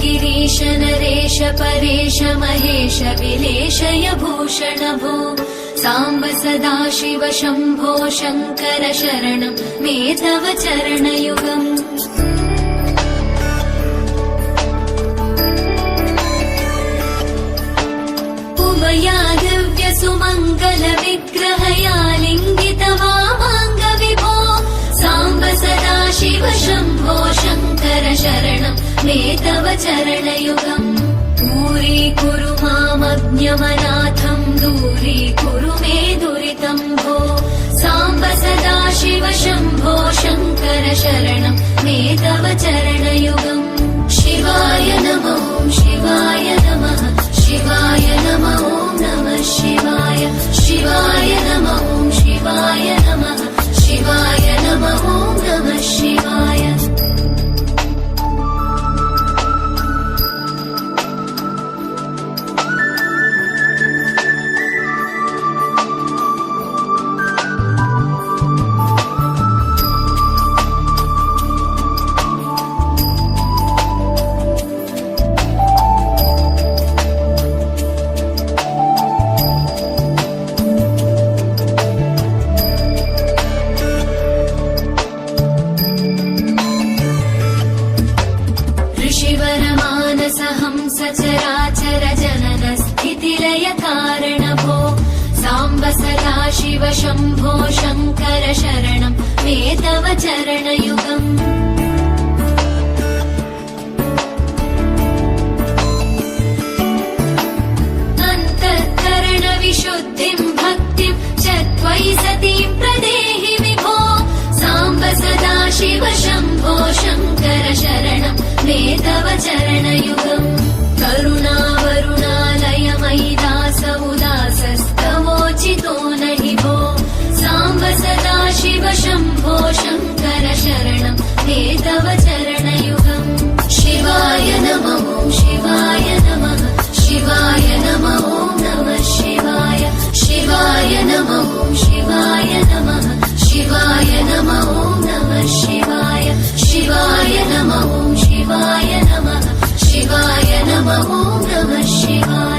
गिरीश नरेश परेश महेश विलेशय भूषण भो साम्ब सदाशिव शम्भो शङ्कर शरणं मे तव चरणयुगम् उमया दिव्य सुमङ्गल विग्रहया लिङ्गित वामाङ्ग विभो साम्ब सदाशिव शम्भो शङ्कर शरणं मे तव चरणयुगम् दूरीकुरु मामज्ञमनाथम् दूरीकुरु मे दुरितम् भो साम्ब सदाशिव शम्भो शङ्कर शरणं मे तव चरणयुगम् शिवाय नमः शिवाय नमः शिवाय नमः नमः शिवाय शिवाय नमः शिवाय नमः शिवाय नमः नमः शिवाय सचराचर जनन स्थितिलय कारण भो साम्ब सदाशिव शम्भो शङ्कर शरणं मे तव चरणयुगम् अन्तःकरण विशुद्धिं भक्तिं च त्वयि सतीं प्रदेहि विभो साम्ब सदाशिव शम्भो शङ्कर शरणं मे तव चरणयुगम् करुणावरुणालय मयि दास उदासस्तवोचितो नहि भो साम्ब सदाशिव शम्भो शङ्कर शरणं मे तव चरणयुगम् शिवाय नमः शिवाय नमः शिवाय नमः नमः शिवाय शिवाय नमः शिवाय नमः शिवाय नमः नमः शिवाय शिवाय नमः शिवाय नमः शिवाय नमः नमः शिवाय